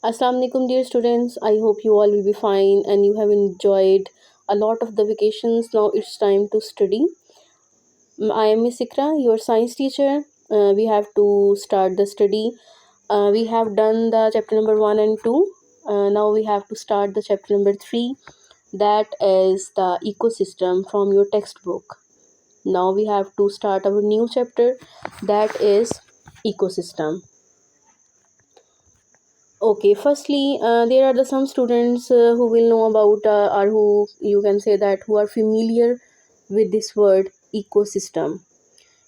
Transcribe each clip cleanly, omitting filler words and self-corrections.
Assalamu alaikum, dear students. I hope you all will be fine and you have enjoyed a lot of the vacations. Now it's time to study. I am Miss Ikra, your science teacher. We have to start the study. We have done the chapter number 1 and 2. Now we have to start the chapter number 3. That is the ecosystem from your textbook. Now we have to start our new chapter, that is ecosystem. Okay, firstly, there are some students who will know about or who you can say that who are familiar with this word ecosystem.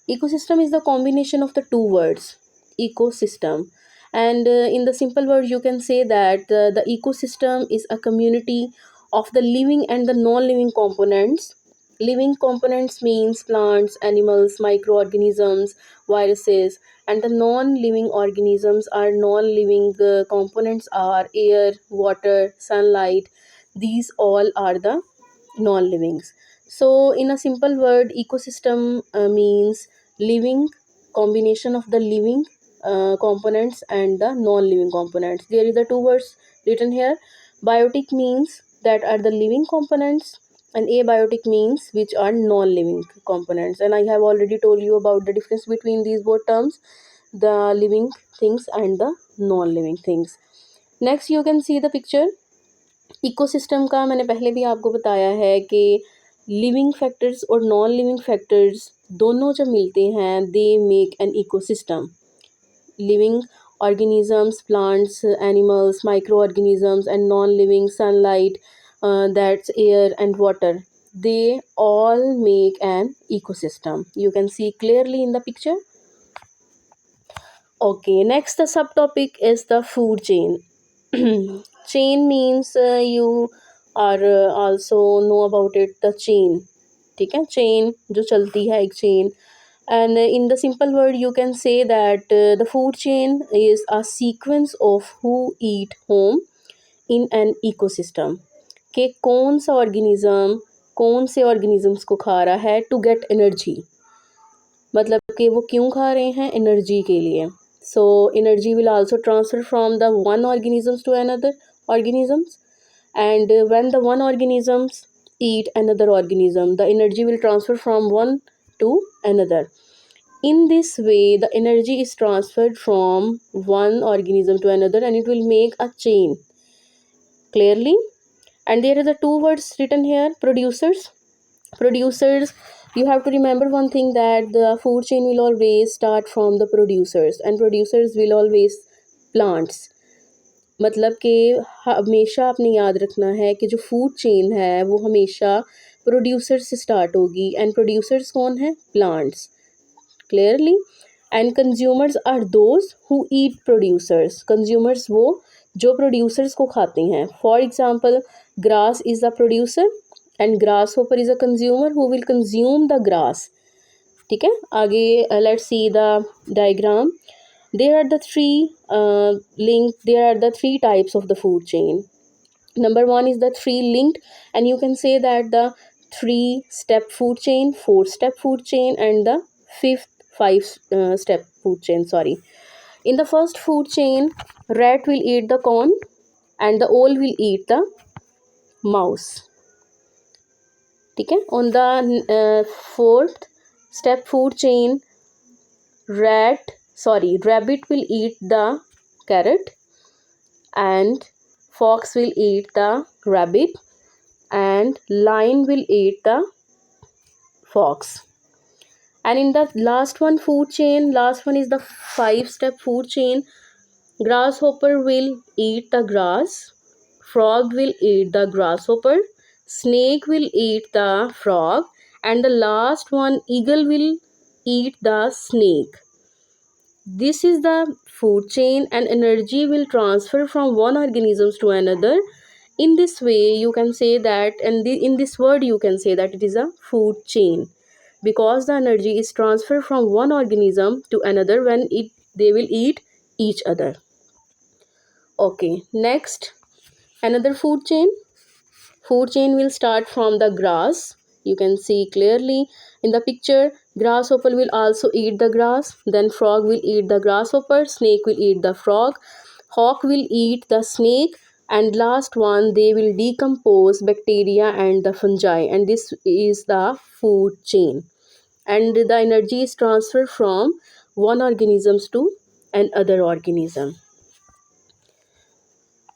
Ecosystem is the combination of the two words ecosystem, and in the simple word you can say that the ecosystem is a community of the living and the non-living components. Living components means plants, animals, microorganisms, viruses, and the non-living organisms are non-living components are air, water, sunlight. These all are the non-livings. So in a simple word, ecosystem means living, combination of the living components and the non-living components. There is the two words written here. Biotic means that are the living components, and abiotic means which are non-living components. And I have already told you about the difference between these both terms, the living things and the non-living things. Next you can see the picture. Ecosystem का मैंने पहले भी आपको बताया है कि living factors और non living factors दोनों जब मिलते हैं they make an ecosystem. Living organisms, plants, animals, microorganisms, and non-living sunlight, that's air and water. They all make an ecosystem. You can see clearly in the picture. Okay, next the subtopic is the food chain. Chain means you are also know about it, the chain. ठीक है, chain जो चलती है एक chain. And in the simple word you can say that the food chain is a sequence of who eat home in an ecosystem. कि कौन सा organism कौन से organisms को खा रहा है to get energy. मतलब कि वो क्यों खा रहे हैं, एनर्जी के लिए. So energy will also transfer from the one organisms to another organisms, and when the one organisms eat another organism, the energy will transfer from one to another. In this way the energy is transferred from one organism to another and it will make a chain clearly. And there are the two words written here, producers. You have to remember one thing, that the food chain will always start from the producers and producers will always plants. मतलब कि हमेशा आपने याद रखना है कि जो food chain है वो हमेशा प्रोड्यूसर से स्टार्ट होगी, एंड प्रोड्यूसर्स कौन है, plants. Clearly. And consumers are those who eat producers. Consumers वो जो प्रोड्यूसर्स को खाते हैं. For example, grass is a producer and grasshopper is a consumer who will consume the grass. ठीक है, आगे let's see the diagram. There are the three types of the food chain. Number one is the three linked, and you can say that the 3-step food chain, 4-step food chain, and the fifth 5-step food chain. Sorry. In the first food chain, rat will eat the corn, and the owl will eat the mouse. ठीक है. On the 4th step food chain, rabbit will eat the carrot, and fox will eat the rabbit, and lion will eat the fox. And in the last one is the 5-step food chain. Grasshopper will eat the grass, frog will eat the grasshopper, snake will eat the frog, and the last one, eagle will eat the snake. This is the food chain, and energy will transfer from one organisms to another. In this way you can say that, and in this word you can say that it is a food chain, because the energy is transferred from one organism to another when they will eat each other. Okay, next, another food chain. Food chain will start from the grass. You can see clearly in the picture. Grasshopper will also eat the grass, then frog will eat the grasshopper, snake will eat the frog, hawk will eat the snake, and last one they will decompose bacteria and the fungi, and this is the food chain. And the energy is transferred from one organisms to another organism.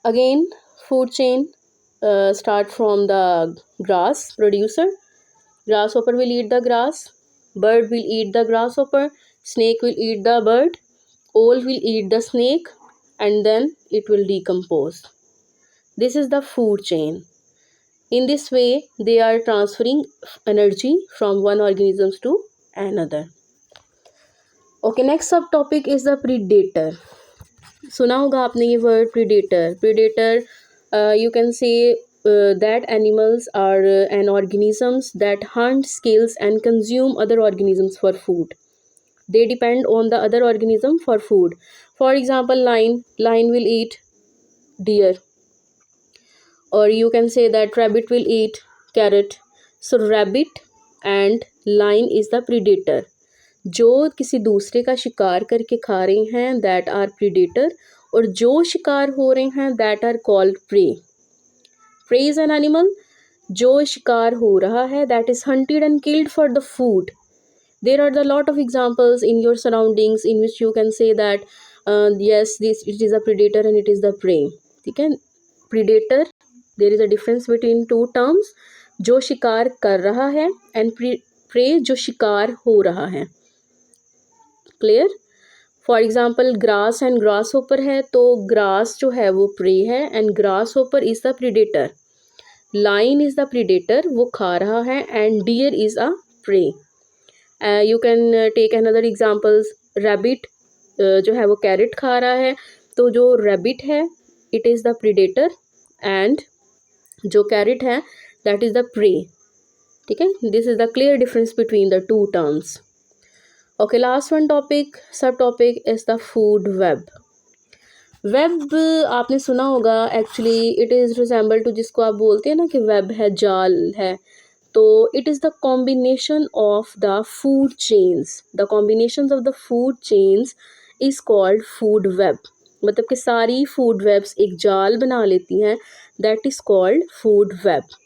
Again, food chain start from the grass producer. Grasshopper will eat the grass, bird will eat the grasshopper, snake will eat the bird, owl will eat the snake, and then it will decompose. This is the food chain. In this way, they are transferring energy from one organism to another. Okay, next subtopic is the predator. सुना होगा आपने ये word predator. Predator, you can say that animals are an organisms that hunt, kills, and consume other organisms for food. They depend on the other organism for food. For example, lion will eat deer, or you can say that rabbit will eat carrot. So rabbit and lion is the predator. जो किसी दूसरे का शिकार करके खा रहे हैं that are predator, और जो शिकार हो रहे हैं that are called prey. Prey is an animal जो शिकार हो रहा है that is hunted and killed for the food. There are the lot of examples in your surroundings in which you can say that yes, this it is a predator and it is the prey. ठीक है, predator, there is a difference between two terms. जो शिकार कर रहा है and prey जो शिकार हो रहा है. Clear. For example grass and grasshopper है, तो ग्रास जो है वो प्रे है and grasshopper is the predator. Lion is the predator, वो खा रहा है, and deer is a prey. You can take another examples. Rabbit जो है वो कैरेट खा रहा है, तो जो रैबिट है it is the predator and जो कैरेट है दैट इज़ द प्रे. ठीक है, this is the clear difference between the two terms. Okay, last one topic, subtopic is the food web. Web आपने सुना होगा. Actually it is resemble to, जिसको आप बोलते हैं ना कि वेब है, जाल है, तो it is the combination of the food chains. The combination of the food chains is called food web. मतलब कि सारी फूड वेब्स एक जाल बना लेती हैं, that is called food web.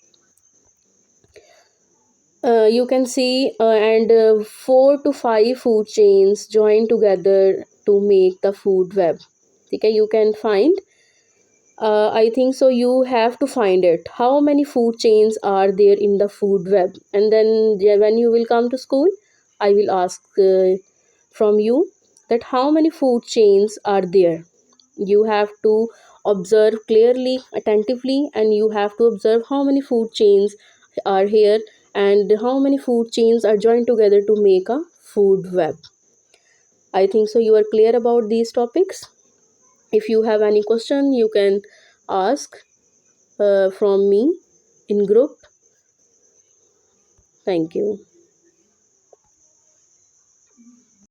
You can see and 4 to 5 food chains join together to make the food web. Okay, you can find, I think so you have to find it, how many food chains are there in the food web, and then when you will come to school I will ask from you that how many food chains are there. You have to observe clearly, attentively, and you have to observe how many food chains are here and how many food chains are joined together to make a food web. I think so you are clear about these topics. If you have any question you can ask from me in group. Thank you.